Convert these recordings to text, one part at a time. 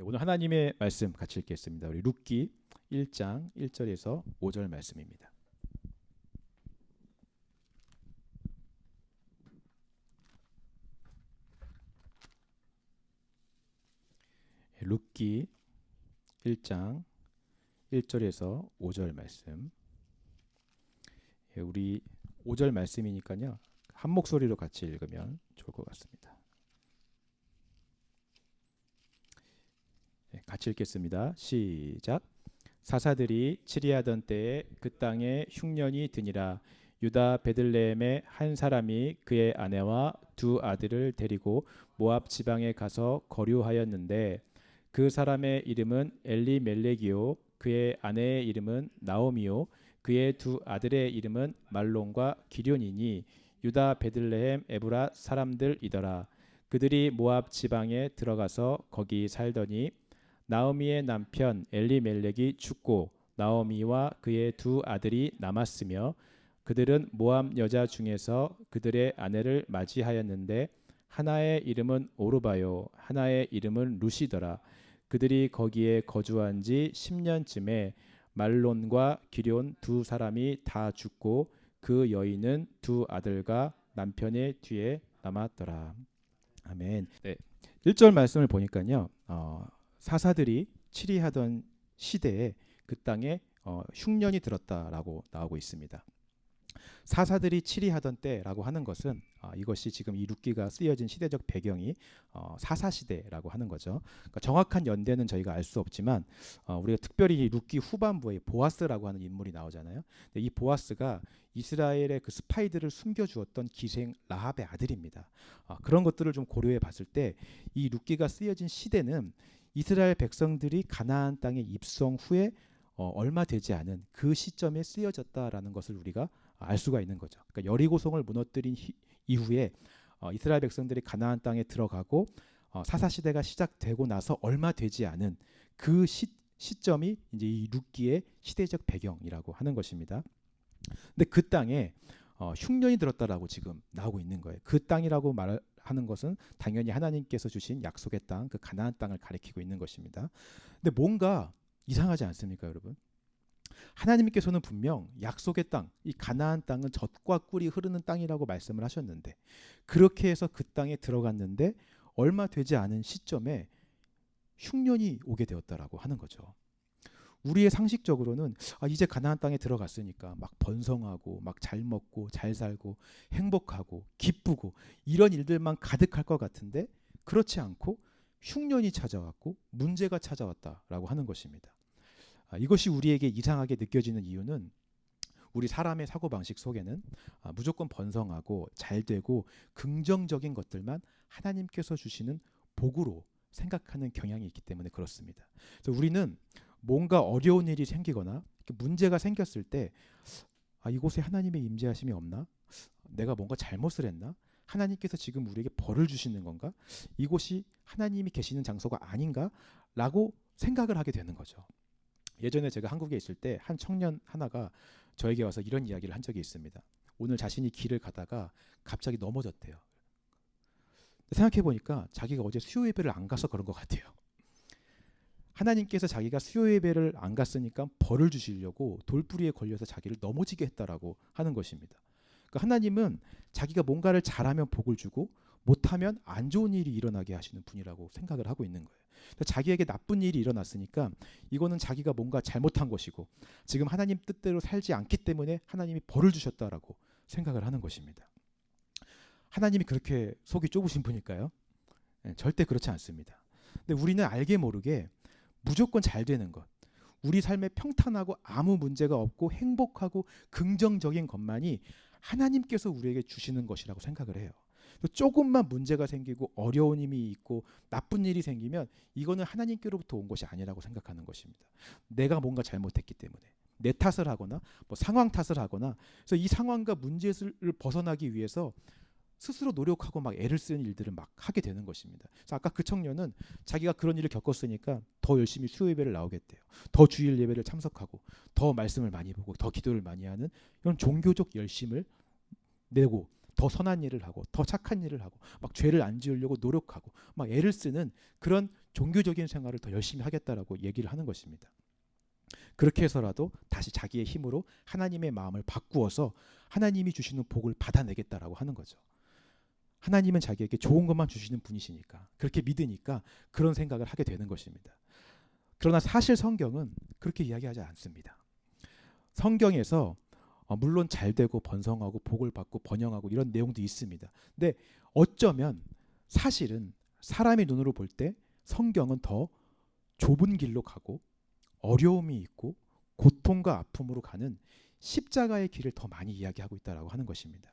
오늘 하나님의 말씀 같이 읽겠습니다. 우리 룻기 1장 1절에서 5절 말씀입니다. 룻기 1장 1절에서 5절 말씀. 우리 5절 말씀이니까요. 한 목소리로 같이 읽으면 좋을 것 같습니다. 같이 읽겠습니다. 시작. 사사들이 치리하던 때에 그 땅에 흉년이 드니라. 유다 베들레헴의 한 사람이 그의 아내와 두 아들을 데리고 모압 지방에 가서 거류하였는데 그 사람의 이름은 엘리멜렉이요 그의 아내의 이름은 나오미요 그의 두 아들의 이름은 말론과 기럐이니 유다 베들레헴 에브라 사람들이더라. 그들이 모압 지방에 들어가서 거기 살더니 나오미의 남편 엘리멜렉이 죽고 나오미와 그의 두 아들이 남았으며 그들은 모압 여자 중에서 그들의 아내를 맞이하였는데 하나의 이름은 오르바요 하나의 이름은 루시더라. 그들이 거기에 거주한 지 10년쯤에 말론과 기럐 두 사람이 다 죽고 그 여인은 두 아들과 남편의 뒤에 남았더라. 아멘. 네. 1절 말씀을 보니까요. 사사들이 치리하던 시대에 그 땅에 흉년이 들었다라고 나오고 있습니다. 사사들이 치리하던 때라고 하는 것은 이것이 지금 이 룻기가 쓰여진 시대적 배경이 사사시대라고 하는 거죠. 그러니까 정확한 연대는 저희가 알 수 없지만 우리가 특별히 이 룻기 후반부에 보아스라고 하는 인물이 나오잖아요. 근데 이 보아스가 이스라엘의 그 스파이들을 숨겨주었던 기생 라합의 아들입니다. 그런 것들을 좀 고려해 봤을 때 이 룻기가 쓰여진 시대는 이스라엘 백성들이 가나안 땅에 입성 후에 얼마 되지 않은 그 시점에 쓰여졌다라는 것을 우리가 알 수가 있는 거죠. 그러니까 여리고성을 무너뜨린 이후에 이스라엘 백성들이 가나안 땅에 들어가고 사사 시대가 시작되고 나서 얼마 되지 않은 그 시점이 이제 이 룻기의 시대적 배경이라고 하는 것입니다. 근데 그 땅에 흉년이 들었다라고 지금 나오고 있는 거예요. 그 땅이라고 말하는 것은 당연히 하나님께서 주신 약속의 땅, 그 가나안 땅을 가리키고 있는 것입니다. 근데 뭔가 이상하지 않습니까, 여러분? 하나님께서는 분명 약속의 땅, 이 가나안 땅은 젖과 꿀이 흐르는 땅이라고 말씀을 하셨는데 그렇게 해서 그 땅에 들어갔는데 얼마 되지 않은 시점에 흉년이 오게 되었다라고 하는 거죠. 우리의 상식적으로는 이제 가나안 땅에 들어갔으니까 막 번성하고 막 잘 먹고 잘 살고 행복하고 기쁘고 이런 일들만 가득할 것 같은데 그렇지 않고 흉년이 찾아왔고 문제가 찾아왔다라고 하는 것입니다. 이것이 우리에게 이상하게 느껴지는 이유는 우리 사람의 사고방식 속에는 무조건 번성하고 잘되고 긍정적인 것들만 하나님께서 주시는 복으로 생각하는 경향이 있기 때문에 그렇습니다. 그래서 우리는 뭔가 어려운 일이 생기거나 문제가 생겼을 때 이곳에 하나님의 임재하심이 없나? 내가 뭔가 잘못을 했나? 하나님께서 지금 우리에게 벌을 주시는 건가? 이곳이 하나님이 계시는 장소가 아닌가? 라고 생각을 하게 되는 거죠. 예전에 제가 한국에 있을 때 한 청년 하나가 저에게 와서 이런 이야기를 한 적이 있습니다. 오늘 자신이 길을 가다가 갑자기 넘어졌대요. 생각해보니까 자기가 어제 수요 예배를 안 가서 그런 것 같아요. 하나님께서 자기가 수요 예배를 안 갔으니까 벌을 주시려고 돌부리에 걸려서 자기를 넘어지게 했다라고 하는 것입니다. 그러니까 하나님은 자기가 뭔가를 잘하면 복을 주고 못하면 안 좋은 일이 일어나게 하시는 분이라고 생각을 하고 있는 거예요. 자기에게 나쁜 일이 일어났으니까 이거는 자기가 뭔가 잘못한 것이고 지금 하나님 뜻대로 살지 않기 때문에 하나님이 벌을 주셨다라고 생각을 하는 것입니다. 하나님이 그렇게 속이 좁으신 분일까요? 절대 그렇지 않습니다. 근데 우리는 알게 모르게 무조건 잘 되는 것, 우리 삶에 평탄하고 아무 문제가 없고 행복하고 긍정적인 것만이 하나님께서 우리에게 주시는 것이라고 생각을 해요. 조금만 문제가 생기고 어려운 힘이 있고 나쁜 일이 생기면 이거는 하나님께로부터 온 것이 아니라고 생각하는 것입니다. 내가 뭔가 잘못했기 때문에 내 탓을 하거나 뭐 상황 탓을 하거나 그래서 이 상황과 문제를 벗어나기 위해서 스스로 노력하고 막 애를 쓰는 일들을 막 하게 되는 것입니다. 그래서 아까 그 청년은 자기가 그런 일을 겪었으니까 더 열심히 수요 예배를 나오겠대요. 더 주일 예배를 참석하고 더 말씀을 많이 보고 더 기도를 많이 하는 이런 종교적 열심을 내고 더 선한 일을 하고 더 착한 일을 하고 막 죄를 안 지으려고 노력하고 막 애를 쓰는 그런 종교적인 생활을 더 열심히 하겠다라고 얘기를 하는 것입니다. 그렇게 해서라도 다시 자기의 힘으로 하나님의 마음을 바꾸어서 하나님이 주시는 복을 받아내겠다라고 하는 거죠. 하나님은 자기에게 좋은 것만 주시는 분이시니까 그렇게 믿으니까 그런 생각을 하게 되는 것입니다. 그러나 사실 성경은 그렇게 이야기하지 않습니다. 성경에서 물론 잘되고 번성하고 복을 받고 번영하고 이런 내용도 있습니다. 근데 어쩌면 사실은 사람의 눈으로 볼 때 성경은 더 좁은 길로 가고 어려움이 있고 고통과 아픔으로 가는 십자가의 길을 더 많이 이야기하고 있다라고 하는 것입니다.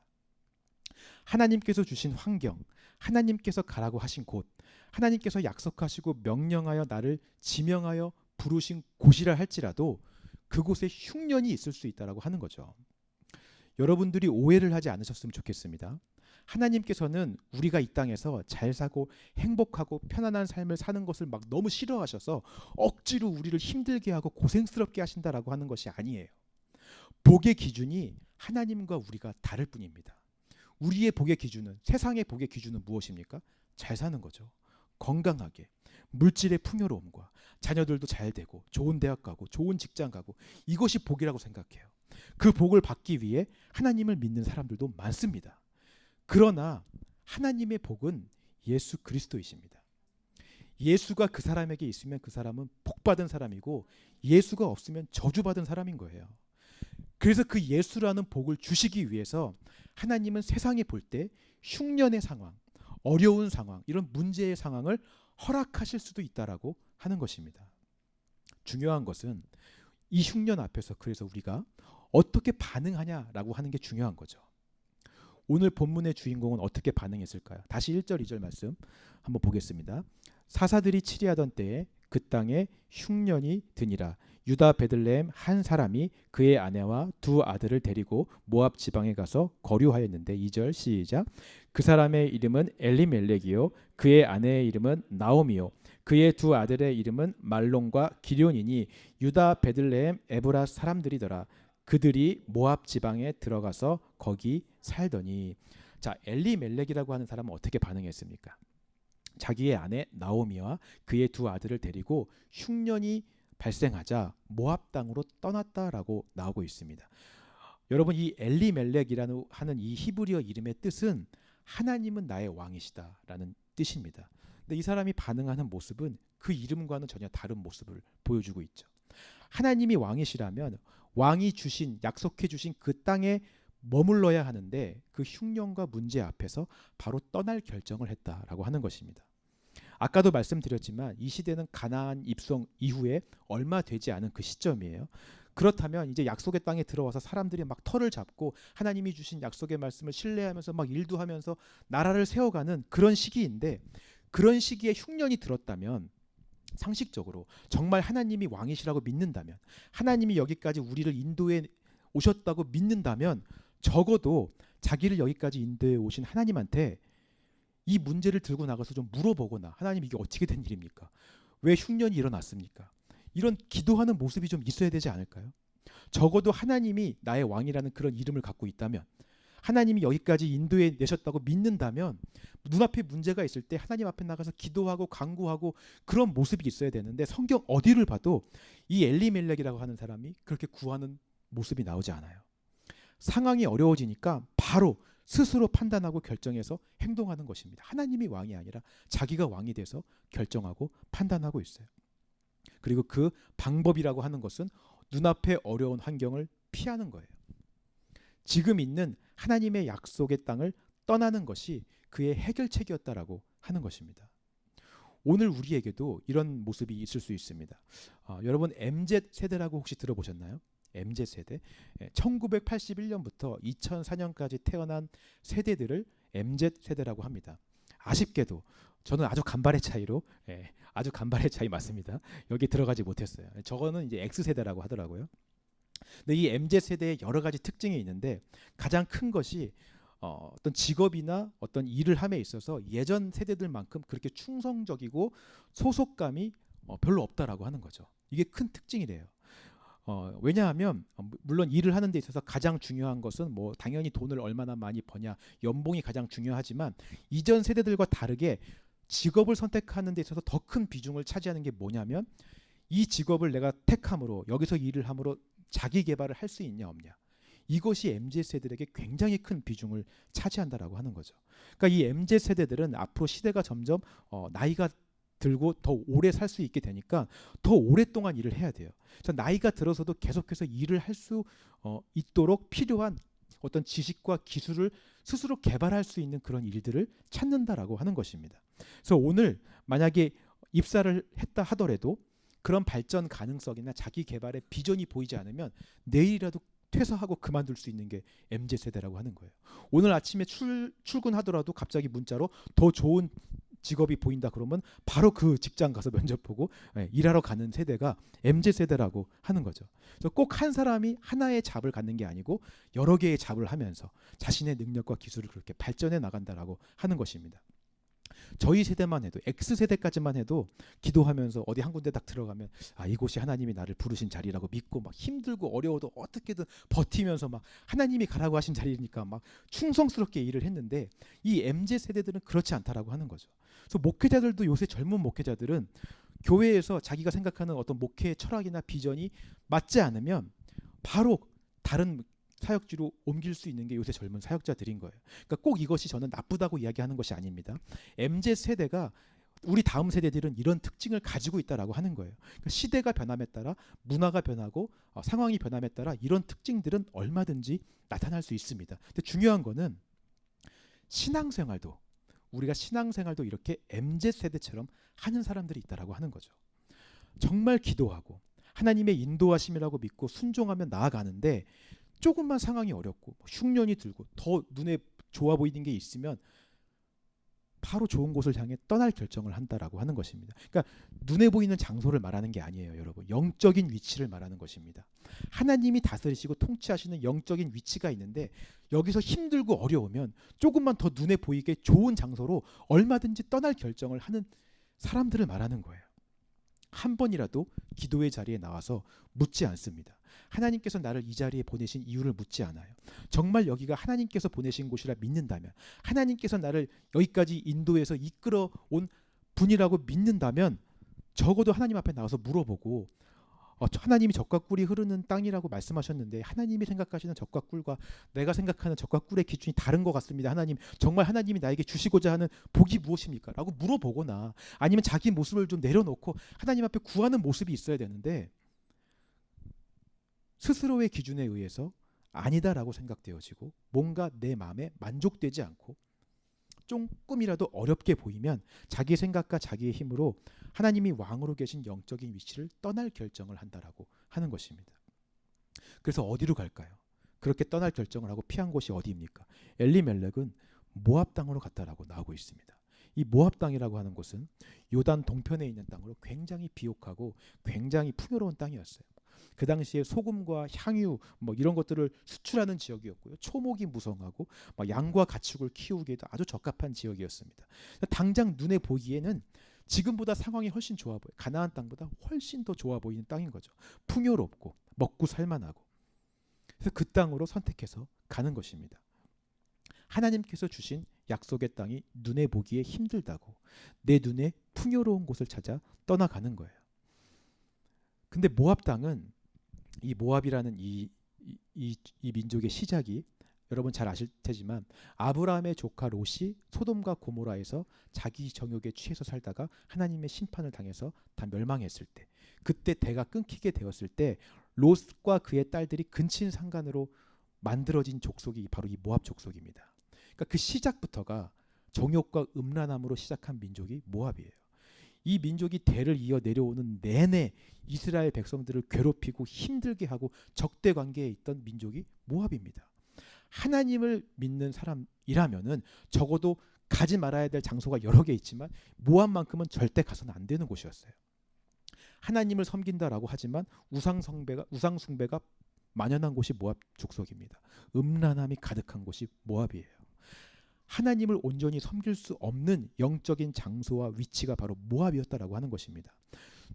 하나님께서 주신 환경, 하나님께서 가라고 하신 곳, 하나님께서 약속하시고 명령하여 나를 지명하여 부르신 곳이라 할지라도 그곳에 흉년이 있을 수 있다라고 하는 거죠. 여러분들이 오해를 하지 않으셨으면 좋겠습니다. 하나님께서는 우리가 이 땅에서 잘 사고 행복하고 편안한 삶을 사는 것을 막 너무 싫어하셔서 억지로 우리를 힘들게 하고 고생스럽게 하신다라고 하는 것이 아니에요. 복의 기준이 하나님과 우리가 다를 뿐입니다. 우리의 복의 기준은, 세상의 복의 기준은 무엇입니까? 잘 사는 거죠. 건강하게, 물질의 풍요로움과 자녀들도 잘 되고 좋은 대학 가고 좋은 직장 가고 이것이 복이라고 생각해요. 그 복을 받기 위해 하나님을 믿는 사람들도 많습니다. 그러나 하나님의 복은 예수 그리스도이십니다. 예수가 그 사람에게 있으면 그 사람은 복받은 사람이고 예수가 없으면 저주받은 사람인 거예요. 그래서 그 예수라는 복을 주시기 위해서 하나님은 세상에 볼 때 흉년의 상황, 어려운 상황, 이런 문제의 상황을 허락하실 수도 있다라고 하는 것입니다. 중요한 것은 이 흉년 앞에서 그래서 우리가 어떻게 반응하냐라고 하는 게 중요한 거죠. 오늘 본문의 주인공은 어떻게 반응했을까요? 다시 1절 2절 말씀 한번 보겠습니다. 사사들이 치리하던 때에 그 땅에 흉년이 드니라. 유다 베들레헴 한 사람이 그의 아내와 두 아들을 데리고 모압 지방에 가서 거류하였는데 2절 시작. 그 사람의 이름은 엘리멜렉이요 그의 아내의 이름은 나오미요 그의 두 아들의 이름은 말론과 기럧이니 유다 베들레헴 에브라 사람들이더라. 그들이 모압 지방에 들어가서 거기 살더니. 자, 엘리멜렉이라고 하는 사람은 어떻게 반응했습니까? 자기의 아내 나오미와 그의 두 아들을 데리고 흉년이 발생하자 모압 땅으로 떠났다라고 나오고 있습니다. 여러분, 이 엘리멜렉이라는 하는 이 히브리어 이름의 뜻은 하나님은 나의 왕이시다라는 뜻입니다. 근데 이 사람이 반응하는 모습은 그 이름과는 전혀 다른 모습을 보여주고 있죠. 하나님이 왕이시라면 왕이 주신, 약속해 주신 그 땅에 머물러야 하는데 그 흉년과 문제 앞에서 바로 떠날 결정을 했다라고 하는 것입니다. 아까도 말씀드렸지만 이 시대는 가나안 입성 이후에 얼마 되지 않은 그 시점이에요. 그렇다면 이제 약속의 땅에 들어와서 사람들이 막 터를 잡고 하나님이 주신 약속의 말씀을 신뢰하면서 막 일도 하면서 나라를 세워가는 그런 시기인데, 그런 시기에 흉년이 들었다면 상식적으로 정말 하나님이 왕이시라고 믿는다면, 하나님이 여기까지 우리를 인도해 오셨다고 믿는다면 적어도 자기를 여기까지 인도해 오신 하나님한테 이 문제를 들고 나가서 좀 물어보거나, 하나님 이게 어떻게 된 일입니까? 왜 흉년이 일어났습니까? 이런 기도하는 모습이 좀 있어야 되지 않을까요? 적어도 하나님이 나의 왕이라는 그런 이름을 갖고 있다면, 하나님이 여기까지 인도해 내셨다고 믿는다면 눈앞에 문제가 있을 때 하나님 앞에 나가서 기도하고 간구하고 그런 모습이 있어야 되는데, 성경 어디를 봐도 이 엘리멜렉이라고 하는 사람이 그렇게 구하는 모습이 나오지 않아요. 상황이 어려워지니까 바로 스스로 판단하고 결정해서 행동하는 것입니다. 하나님이 왕이 아니라 자기가 왕이 돼서 결정하고 판단하고 있어요. 그리고 그 방법이라고 하는 것은 눈앞에 어려운 환경을 피하는 거예요. 지금 있는 하나님의 약속의 땅을 떠나는 것이 그의 해결책이었다라고 하는 것입니다. 오늘 우리에게도 이런 모습이 있을 수 있습니다. 여러분 MZ세대라고 혹시 들어보셨나요? MZ세대. 1981년부터 2004년까지 태어난 세대들을 MZ세대라고 합니다. 아쉽게도 저는 아주 간발의 차이로, 아주 간발의 차이 맞습니다. 여기 들어가지 못했어요. 저거는 이제 X세대라고 하더라고요. 근데 이 MZ세대의 여러 가지 특징이 있는데, 가장 큰 것이 어떤 직업이나 어떤 일을 함에 있어서 예전 세대들만큼 그렇게 충성적이고 소속감이 별로 없다라고 하는 거죠. 이게 큰 특징이래요. 왜냐하면 물론 일을 하는 데 있어서 가장 중요한 것은 뭐 당연히 돈을 얼마나 많이 버냐, 연봉이 가장 중요하지만 이전 세대들과 다르게 직업을 선택하는 데 있어서 더 큰 비중을 차지하는 게 뭐냐면 이 직업을 내가 택함으로 여기서 일을 함으로 자기 개발을 할 수 있냐 없냐. 이것이 MZ 세대들에게 굉장히 큰 비중을 차지한다라고 하는 거죠. 그러니까 이 MZ 세대들은 앞으로 시대가 점점 나이가 들고 더 오래 살 수 있게 되니까 더 오랫동안 일을 해야 돼요. 그래서 나이가 들어서도 계속해서 일을 할 수 있도록 필요한 어떤 지식과 기술을 스스로 개발할 수 있는 그런 일들을 찾는다라고 하는 것입니다. 그래서 오늘 만약에 입사를 했다 하더라도 그런 발전 가능성이나 자기 개발의 비전이 보이지 않으면 내일이라도 퇴사하고 그만둘 수 있는 게 MZ 세대라고 하는 거예요. 오늘 아침에 출근하더라도 갑자기 문자로 더 좋은 직업이 보인다 그러면 바로 그 직장 가서 면접 보고 일하러 가는 세대가 MZ 세대라고 하는 거죠. 그래서 꼭 한 사람이 하나의 잡을 갖는 게 아니고 여러 개의 잡을 하면서 자신의 능력과 기술을 그렇게 발전해 나간다라고 하는 것입니다. 저희 세대만 해도 X세대까지만 해도 기도하면서 어디 한 군데 딱 들어가면 이곳이 하나님이 나를 부르신 자리라고 믿고 막 힘들고 어려워도 어떻게든 버티면서 막 하나님이 가라고 하신 자리니까 막 충성스럽게 일을 했는데 이 MZ 세대들은 그렇지 않다라고 하는 거죠. 그래서 목회자들도 요새 젊은 목회자들은 교회에서 자기가 생각하는 어떤 목회의 철학이나 비전이 맞지 않으면 바로 다른 사역지로 옮길 수 있는 게 요새 젊은 사역자들인 거예요. 그러니까 꼭 이것이 저는 나쁘다고 이야기하는 것이 아닙니다. MZ 세대가 우리 다음 세대들은 이런 특징을 가지고 있다라고 하는 거예요. 그러니까 시대가 변함에 따라 문화가 변하고 상황이 변함에 따라 이런 특징들은 얼마든지 나타날 수 있습니다. 근데 중요한 거는 우리가 신앙생활도 이렇게 MZ 세대처럼 하는 사람들이 있다라고 하는 거죠. 정말 기도하고 하나님의 인도하심이라고 믿고 순종하면 나아가는데 조금만 상황이 어렵고 흉년이 들고 더 눈에 좋아 보이는 게 있으면 바로 좋은 곳을 향해 떠날 결정을 한다라고 하는 것입니다. 그러니까 눈에 보이는 장소를 말하는 게 아니에요, 여러분. 영적인 위치를 말하는 것입니다. 하나님이 다스리시고 통치하시는 영적인 위치가 있는데 여기서 힘들고 어려우면 조금만 더 눈에 보이게 좋은 장소로 얼마든지 떠날 결정을 하는 사람들을 말하는 거예요. 한 번이라도 기도의 자리에 나와서 묻지 않습니다. 하나님께서 나를 이 자리에 보내신 이유를 묻지 않아요. 정말 여기가 하나님께서 보내신 곳이라 믿는다면, 하나님께서 나를 여기까지 인도해서 이끌어 온 분이라고 믿는다면 적어도 하나님 앞에 나와서 물어보고 하나님이 젖과 꿀이 흐르는 땅이라고 말씀하셨는데 하나님이 생각하시는 젖과 꿀과 내가 생각하는 젖과 꿀의 기준이 다른 것 같습니다. 하나님, 정말 하나님이 나에게 주시고자 하는 복이 무엇입니까? 라고 물어보거나 아니면 자기 모습을 좀 내려놓고 하나님 앞에 구하는 모습이 있어야 되는데 스스로의 기준에 의해서 아니다라고 생각되어지고 뭔가 내 마음에 만족되지 않고 조금이라도 어렵게 보이면 자기 생각과 자기의 힘으로 하나님이 왕으로 계신 영적인 위치를 떠날 결정을 한다라고 하는 것입니다. 그래서 어디로 갈까요? 그렇게 떠날 결정을 하고 피한 곳이 어디입니까? 엘리멜렉은 모압 땅으로 갔다라고 나오고 있습니다. 이 모압 땅이라고 하는 곳은 요단 동편에 있는 땅으로 굉장히 비옥하고 굉장히 풍요로운 땅이었어요. 그 당시에 소금과 향유 이런 것들을 수출하는 지역이었고요. 초목이 무성하고 양과 가축을 키우기에도 아주 적합한 지역이었습니다. 당장 눈에 보기에는 지금보다 상황이 훨씬 좋아 보여요. 가나안 땅보다 훨씬 더 좋아 보이는 땅인 거죠. 풍요롭고 먹고 살만하고. 그래서 그 땅으로 선택해서 가는 것입니다. 하나님께서 주신 약속의 땅이 눈에 보기에 힘들다고 내 눈에 풍요로운 곳을 찾아 떠나가는 거예요. 근데 모압 땅은 이 모압이라는 이 민족의 시작이 여러분 잘 아실 테지만 아브라함의 조카 롯이 소돔과 고모라에서 자기 정욕에 취해서 살다가 하나님의 심판을 당해서 다 멸망했을 때, 그때 대가 끊기게 되었을 때 롯과 그의 딸들이 근친상간으로 만들어진 족속이 바로 이 모압 족속입니다. 그러니까 그 시작부터가 정욕과 음란함으로 시작한 민족이 모압이에요. 이 민족이 대를 이어 내려오는 내내 이스라엘 백성들을 괴롭히고 힘들게 하고 적대 관계에 있던 민족이 모압입니다. 하나님을 믿는 사람이라면은 적어도 가지 말아야 될 장소가 여러 개 있지만 모압만큼은 절대 가서는 안 되는 곳이었어요. 하나님을 섬긴다라고 하지만 우상 숭배가 만연한 곳이 모압 족속입니다. 음란함이 가득한 곳이 모압이에요. 하나님을 온전히 섬길 수 없는 영적인 장소와 위치가 바로 모압이었다라고 하는 것입니다.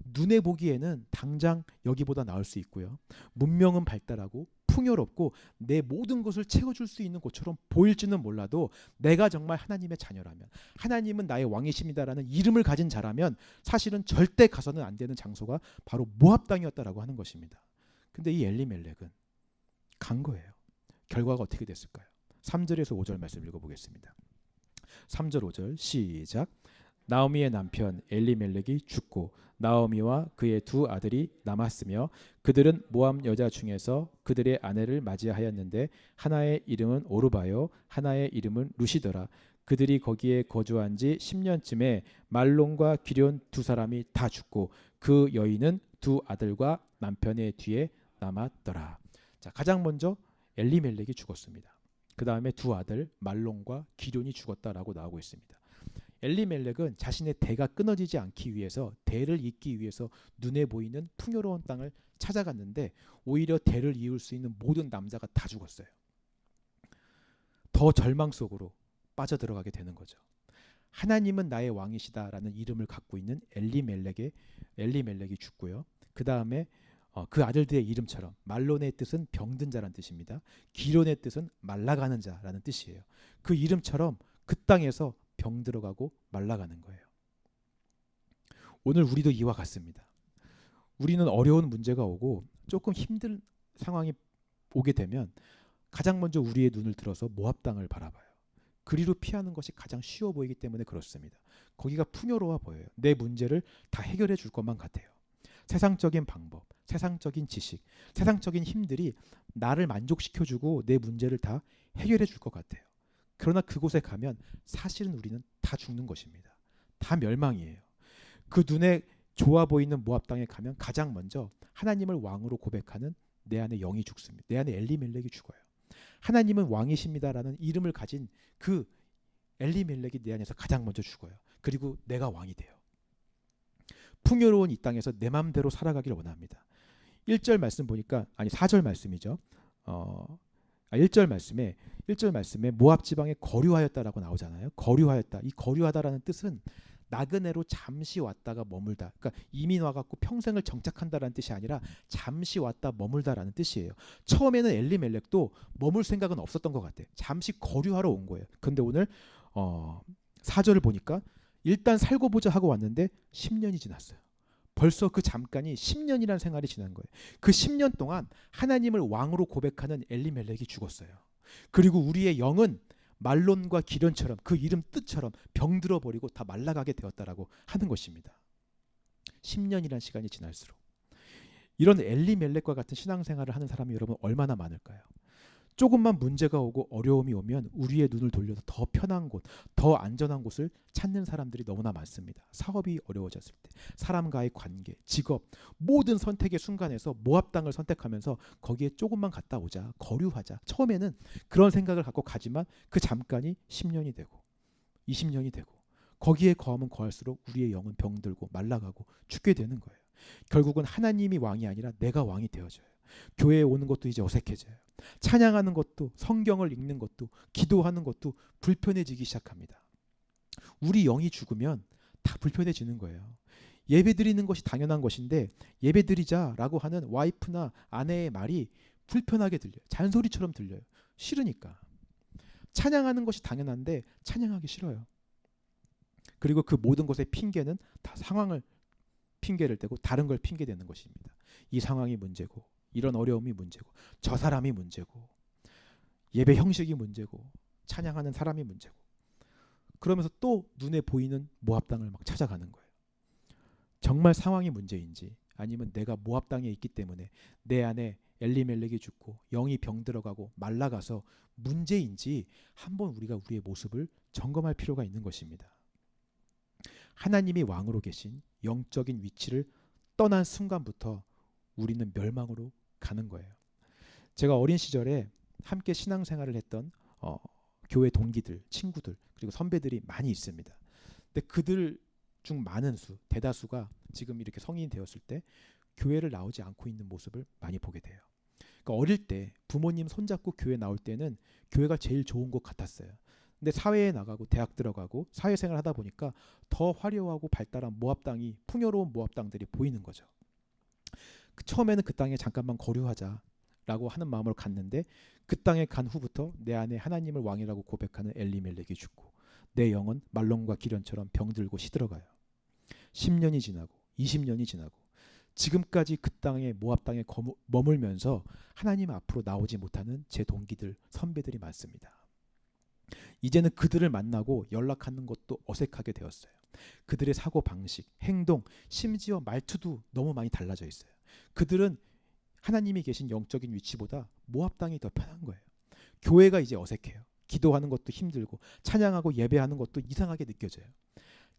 눈에 보기에는 당장 여기보다 나을 수 있고요. 문명은 발달하고 풍요롭고 내 모든 것을 채워줄 수 있는 곳처럼 보일지는 몰라도 내가 정말 하나님의 자녀라면, 하나님은 나의 왕이십니다라는 이름을 가진 자라면 사실은 절대 가서는 안 되는 장소가 바로 모압 땅이었다라고 하는 것입니다. 근데 이 엘리멜렉은 간 거예요. 결과가 어떻게 됐을까요? 3절에서 5절 말씀 읽어보겠습니다. 3절 5절 시작. 나오미의 남편 엘리멜렉이 죽고 나오미와 그의 두 아들이 남았으며 그들은 모압 여자 중에서 그들의 아내를 맞이하였는데 하나의 이름은 오르바요 하나의 이름은 루시더라. 그들이 거기에 거주한 지 10년쯤에 말론과 기럨 두 사람이 다 죽고 그 여인은 두 아들과 남편의 뒤에 남았더라. 자, 가장 먼저 엘리멜렉이 죽었습니다. 그 다음에 두 아들 말론과 기럨이 죽었다라고 나오고 있습니다. 엘리멜렉은 자신의 대가 끊어지지 않기 위해서, 대를 잇기 위해서 눈에 보이는 풍요로운 땅을 찾아갔는데 오히려 대를 이을 수 있는 모든 남자가 다 죽었어요. 더 절망 속으로 빠져들어가게 되는 거죠. 하나님은 나의 왕이시다라는 이름을 갖고 있는 엘리멜렉이 죽고요. 그 다음에 그 아들들의 이름처럼 말론의 뜻은 병든 자라는 뜻입니다. 기럨의 뜻은 말라가는 자라는 뜻이에요. 그 이름처럼 그 땅에서 병들어가고 말라가는 거예요. 오늘 우리도 이와 같습니다. 우리는 어려운 문제가 오고 조금 힘든 상황이 오게 되면 가장 먼저 우리의 눈을 들어서 모압 땅을 바라봐요. 그리로 피하는 것이 가장 쉬워 보이기 때문에 그렇습니다. 거기가 풍요로워 보여요. 내 문제를 다 해결해 줄 것만 같아요. 세상적인 방법, 세상적인 지식, 세상적인 힘들이 나를 만족시켜주고 내 문제를 다 해결해 줄 것 같아요. 그러나 그곳에 가면 사실은 우리는 다 죽는 것입니다. 다 멸망이에요. 그 눈에 좋아 보이는 모압 땅에 가면 가장 먼저 하나님을 왕으로 고백하는 내 안에 영이 죽습니다. 내 안에 엘리멜렉이 죽어요. 하나님은 왕이십니다라는 이름을 가진 그 엘리멜렉이 내 안에서 가장 먼저 죽어요. 그리고 내가 왕이 돼요. 풍요로운 이 땅에서 내 마음대로 살아가기를 원합니다. 1절 말씀 보니까, 아니 4절 말씀이죠. 1절 말씀에 모압 지방에 거류하였다라고 나오잖아요. 거류하였다. 이 거류하다라는 뜻은 나그네로 잠시 왔다가 머물다. 그러니까 이민 와갖고 평생을 정착한다라는 뜻이 아니라 잠시 왔다 머물다라는 뜻이에요. 처음에는 엘리멜렉도 머물 생각은 없었던 것 같아요. 잠시 거류하러 온 거예요. 근데 오늘 4절을 보니까 일단 살고 보자 하고 왔는데 10년이 지났어요. 벌써 그 잠깐이 10년이라는 생활이 지난 거예요. 그 10년 동안 하나님을 왕으로 고백하는 엘리멜렉이 죽었어요. 그리고 우리의 영은 말론과 기럨처럼 그 이름 뜻처럼 병들어 버리고 다 말라가게 되었다라고 하는 것입니다. 10년이라는 시간이 지날수록 이런 엘리멜렉과 같은 신앙생활을 하는 사람이 여러분 얼마나 많을까요? 조금만 문제가 오고 어려움이 오면 우리의 눈을 돌려서 더 편한 곳, 더 안전한 곳을 찾는 사람들이 너무나 많습니다. 사업이 어려워졌을 때, 사람과의 관계, 직업, 모든 선택의 순간에서 모압 땅을 선택하면서 거기에 조금만 갔다 오자, 거류하자. 처음에는 그런 생각을 갖고 가지만 그 잠깐이 10년이 되고 20년이 되고 거기에 거하면 거할수록 우리의 영은 병들고 말라가고 죽게 되는 거예요. 결국은 하나님이 왕이 아니라 내가 왕이 되어져요. 교회에 오는 것도 이제 어색해져요. 찬양하는 것도, 성경을 읽는 것도, 기도하는 것도 불편해지기 시작합니다. 우리 영이 죽으면 다 불편해지는 거예요. 예배 드리는 것이 당연한 것인데 예배 드리자라고 하는 와이프나 아내의 말이 불편하게 들려요. 잔소리처럼 들려요. 싫으니까. 찬양하는 것이 당연한데 찬양하기 싫어요. 그리고 그 모든 것의 핑계는 다 상황을 핑계를 대고 다른 걸 핑계대는 것입니다. 이 상황이 문제고, 이런 어려움이 문제고, 저 사람이 문제고, 예배 형식이 문제고, 찬양하는 사람이 문제고, 그러면서 또 눈에 보이는 모압 땅을 막 찾아가는 거예요. 정말 상황이 문제인지 아니면 내가 모압 땅에 있기 때문에 내 안에 엘리멜렉이 죽고 영이 병들어가고 말라가서 문제인지 한번 우리가 우리의 모습을 점검할 필요가 있는 것입니다. 하나님이 왕으로 계신 영적인 위치를 떠난 순간부터 우리는 멸망으로 가는 거예요. 제가 어린 시절에 함께 신앙생활을 했던 교회 동기들, 친구들, 그리고 선배들이 많이 있습니다. 근데 그들 중 많은 수, 대다수가 지금 이렇게 성인이 되었을 때 교회를 나오지 않고 있는 모습을 많이 보게 돼요. 그러니까 어릴 때 부모님 손잡고 교회 나올 때는 교회가 제일 좋은 곳 같았어요. 근데 사회에 나가고 대학 들어가고 사회생활 하다 보니까 더 화려하고 발달한 모압 땅이, 풍요로운 모압 땅들이 보이는 거죠. 처음에는 그 땅에 잠깐만 거류하자라고 하는 마음으로 갔는데 그 땅에 간 후부터 내 안에 하나님을 왕이라고 고백하는 엘리멜렉이 죽고 내 영은 말론과 기련처럼 병들고 시들어가요. 10년이 지나고 20년이 지나고 지금까지 그 땅에, 모압 땅에 머물면서 하나님 앞으로 나오지 못하는 제 동기들, 선배들이 많습니다. 이제는 그들을 만나고 연락하는 것도 어색하게 되었어요. 그들의 사고 방식, 행동, 심지어 말투도 너무 많이 달라져 있어요. 그들은 하나님이 계신 영적인 위치보다 모압 땅이 더 편한 거예요. 교회가 이제 어색해요. 기도하는 것도 힘들고 찬양하고 예배하는 것도 이상하게 느껴져요.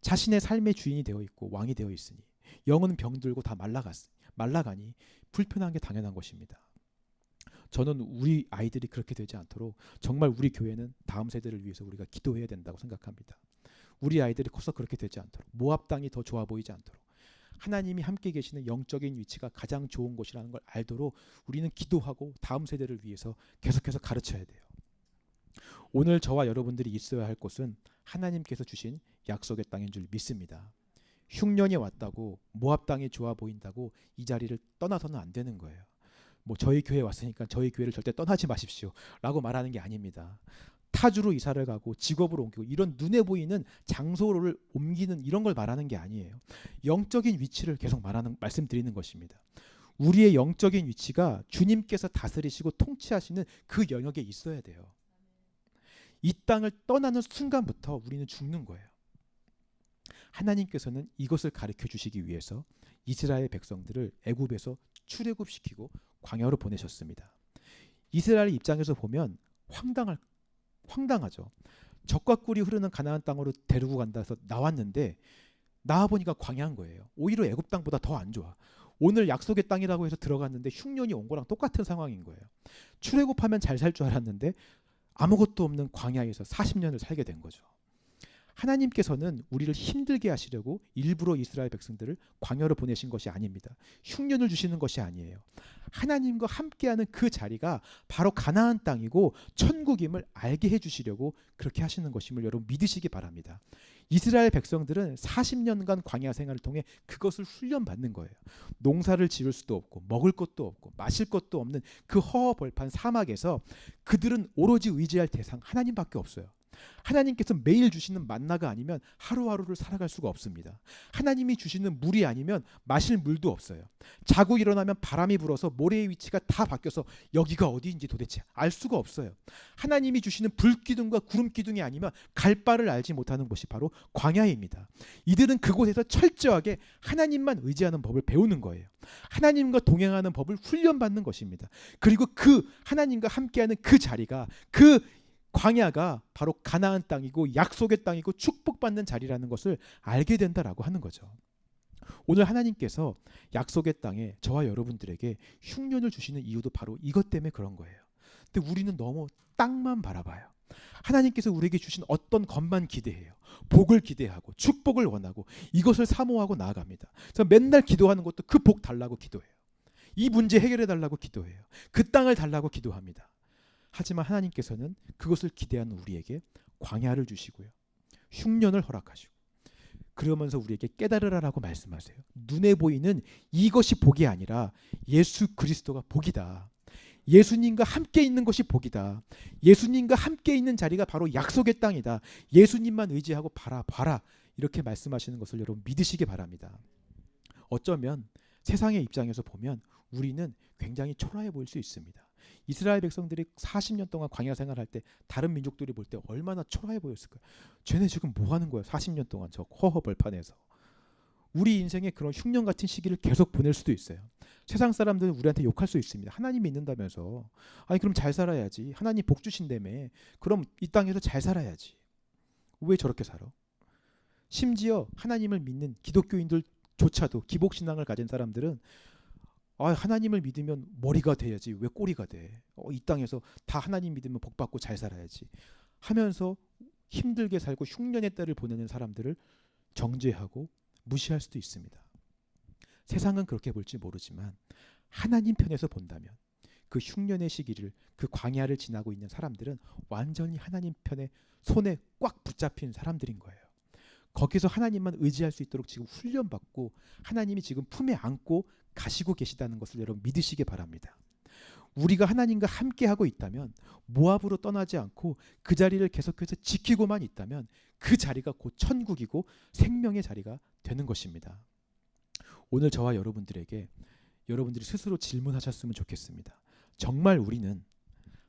자신의 삶의 주인이 되어 있고 왕이 되어 있으니 영은 병들고 다 말라가니 불편한 게 당연한 것입니다. 저는 우리 아이들이 그렇게 되지 않도록 정말 우리 교회는 다음 세대를 위해서 우리가 기도해야 된다고 생각합니다. 우리 아이들이 커서 그렇게 되지 않도록, 모압 땅이 더 좋아 보이지 않도록, 하나님이 함께 계시는 영적인 위치가 가장 좋은 곳이라는 걸 알도록 우리는 기도하고 다음 세대를 위해서 계속해서 가르쳐야 돼요. 오늘 저와 여러분들이 있어야 할 곳은 하나님께서 주신 약속의 땅인 줄 믿습니다. 흉년이 왔다고 모압 땅이 좋아 보인다고 이 자리를 떠나서는 안 되는 거예요. 뭐 저희 교회 왔으니까 저희 교회를 절대 떠나지 마십시오 라고 말하는 게 아닙니다. 타주로 이사를 가고 직업을 옮기고 이런 눈에 보이는 장소를 옮기는 이런 걸 말하는 게 아니에요. 영적인 위치를 계속 말씀드리는 것입니다. 우리의 영적인 위치가 주님께서 다스리시고 통치하시는 그 영역에 있어야 돼요. 이 땅을 떠나는 순간부터 우리는 죽는 거예요. 하나님께서는 이것을 가르쳐 주시기 위해서 이스라엘 백성들을 애굽에서 출애굽시키고 광야로 보내셨습니다. 이스라엘 입장에서 보면 황당하죠. 젖과 꿀이 흐르는 가나안 땅으로 데리고 간다 해서 나왔는데 나와보니까 광야인 거예요. 오히려 애굽 땅보다 더 안 좋아. 오늘 약속의 땅이라고 해서 들어갔는데 흉년이 온 거랑 똑같은 상황인 거예요. 출애굽하면 잘 살 줄 알았는데 아무것도 없는 광야에서 40년을 살게 된 거죠. 하나님께서는 우리를 힘들게 하시려고 일부러 이스라엘 백성들을 광야로 보내신 것이 아닙니다. 흉년을 주시는 것이 아니에요. 하나님과 함께하는 그 자리가 바로 가나안 땅이고 천국임을 알게 해주시려고 그렇게 하시는 것임을 여러분 믿으시기 바랍니다. 이스라엘 백성들은 40년간 광야 생활을 통해 그것을 훈련받는 거예요. 농사를 지을 수도 없고 먹을 것도 없고 마실 것도 없는 그 허허벌판 사막에서 그들은 오로지 의지할 대상 하나님밖에 없어요. 하나님께서 매일 주시는 만나가 아니면 하루하루를 살아갈 수가 없습니다. 하나님이 주시는 물이 아니면 마실 물도 없어요. 자고 일어나면 바람이 불어서 모래의 위치가 다 바뀌어서 여기가 어디인지 도대체 알 수가 없어요. 하나님이 주시는 불기둥과 구름기둥이 아니면 갈 바를 알지 못하는 곳이 바로 광야입니다. 이들은 그곳에서 철저하게 하나님만 의지하는 법을 배우는 거예요. 하나님과 동행하는 법을 훈련받는 것입니다. 그리고 그 하나님과 함께하는 그 자리가, 그 광야가 바로 가나안 땅이고 약속의 땅이고 축복받는 자리라는 것을 알게 된다라고 하는 거죠. 오늘 하나님께서 약속의 땅에 저와 여러분들에게 흉년을 주시는 이유도 바로 이것 때문에 그런 거예요. 근데 우리는 너무 땅만 바라봐요. 하나님께서 우리에게 주신 어떤 것만 기대해요. 복을 기대하고 축복을 원하고 이것을 사모하고 나아갑니다. 그래서 맨날 기도하는 것도 그 복 달라고 기도해요. 이 문제 해결해 달라고 기도해요. 그 땅을 달라고 기도합니다. 하지만 하나님께서는 그것을 기대하는 우리에게 광야를 주시고요. 흉년을 허락하시고 그러면서 우리에게 깨달으라라고 말씀하세요. 눈에 보이는 이것이 복이 아니라 예수 그리스도가 복이다. 예수님과 함께 있는 것이 복이다. 예수님과 함께 있는 자리가 바로 약속의 땅이다. 예수님만 의지하고 봐라. 이렇게 말씀하시는 것을 여러분 믿으시기 바랍니다. 어쩌면 세상의 입장에서 보면 우리는 굉장히 초라해 보일 수 있습니다. 이스라엘 백성들이 40년 동안 광야 생활할 때 다른 민족들이 볼 때 얼마나 초라해 보였을까요? 쟤네 지금 뭐 하는 거야? 40년 동안 저 허허벌판에서. 우리 인생에 그런 흉년 같은 시기를 계속 보낼 수도 있어요. 세상 사람들은 우리한테 욕할 수 있습니다. 하나님 믿는다면서. 아니 그럼 잘 살아야지. 하나님 복 주신다며. 그럼 이 땅에서 잘 살아야지. 왜 저렇게 살아? 심지어 하나님을 믿는 기독교인들조차도 기복신앙을 가진 사람들은 하나님을 믿으면 머리가 돼야지 왜 꼬리가 돼? 이 땅에서 다 하나님 믿으면 복 받고 잘 살아야지 하면서 힘들게 살고 흉년의 때를 보내는 사람들을 정죄하고 무시할 수도 있습니다. 세상은 그렇게 볼지 모르지만 하나님 편에서 본다면 그 흉년의 시기를, 그 광야를 지나고 있는 사람들은 완전히 하나님 편에 손에 꽉 붙잡힌 사람들인 거예요. 거기서 하나님만 의지할 수 있도록 지금 훈련받고 하나님이 지금 품에 안고 가시고 계시다는 것을 여러분 믿으시기 바랍니다. 우리가 하나님과 함께하고 있다면, 모압으로 떠나지 않고 그 자리를 계속해서 지키고만 있다면 그 자리가 곧 천국이고 생명의 자리가 되는 것입니다. 오늘 저와 여러분들에게 여러분들이 스스로 질문하셨으면 좋겠습니다. 정말 우리는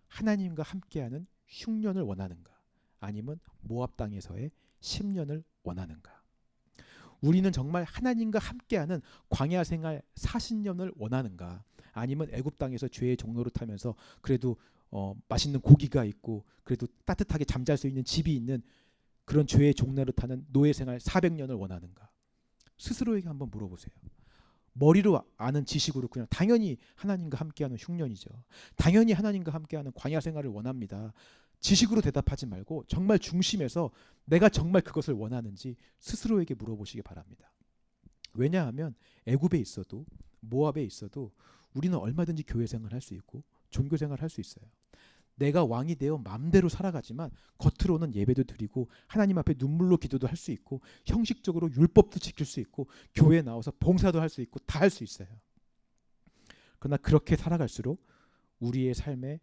하나님과 함께하는 흉년을 원하는가? 아니면 모압 땅에서의 10년을 원하는가? 우리는 정말 하나님과 함께하는 광야 생활 40년을 원하는가? 아니면 애굽 땅에서 죄의 종로를 타면서 그래도 맛있는 고기가 있고 그래도 따뜻하게 잠잘 수 있는 집이 있는 그런 죄의 종로를 타는 노예 생활 400년을 원하는가? 스스로에게 한번 물어보세요. 머리로 아는 지식으로 그냥 당연히 하나님과 함께하는 흉년이죠. 당연히 하나님과 함께하는 광야 생활을 원합니다. 지식으로 대답하지 말고 정말 중심에서 내가 정말 그것을 원하는지 스스로에게 물어보시기 바랍니다. 왜냐하면 애굽에 있어도 모압에 있어도 우리는 얼마든지 교회 생활을 할 수 있고 종교 생활을 할 수 있어요. 내가 왕이 되어 마음대로 살아가지만 겉으로는 예배도 드리고 하나님 앞에 눈물로 기도도 할 수 있고 형식적으로 율법도 지킬 수 있고 교회에 나와서 봉사도 할 수 있고 다 할 수 있어요. 그러나 그렇게 살아갈수록 우리의 삶에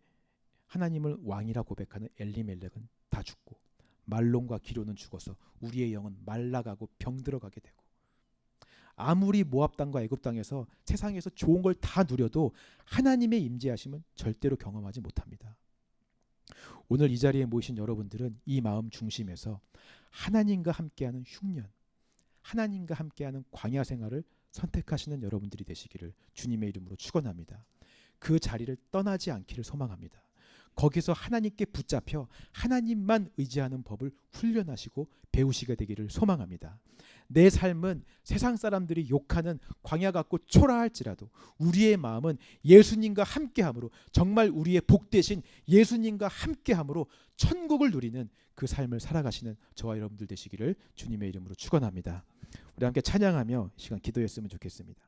하나님을 왕이라 고백하는 엘리멜렉은 다 죽고 말론과 기료는 죽어서 우리의 영은 말라가고 병들어가게 되고, 아무리 모압 땅과 애굽 땅에서 세상에서 좋은 걸 다 누려도 하나님의 임재하심은 절대로 경험하지 못합니다. 오늘 이 자리에 모이신 여러분들은 이 마음 중심에서 하나님과 함께하는 흉년, 하나님과 함께하는 광야 생활을 선택하시는 여러분들이 되시기를 주님의 이름으로 축원합니다. 그 자리를 떠나지 않기를 소망합니다. 거기서 하나님께 붙잡혀 하나님만 의지하는 법을 훈련하시고 배우시게 되기를 소망합니다. 내 삶은 세상 사람들이 욕하는 광야 같고 초라할지라도 우리의 마음은 예수님과 함께함으로, 정말 우리의 복되신 예수님과 함께함으로 천국을 누리는 그 삶을 살아가시는 저와 여러분들 되시기를 주님의 이름으로 축원합니다. 우리 함께 찬양하며 이 시간 기도했으면 좋겠습니다.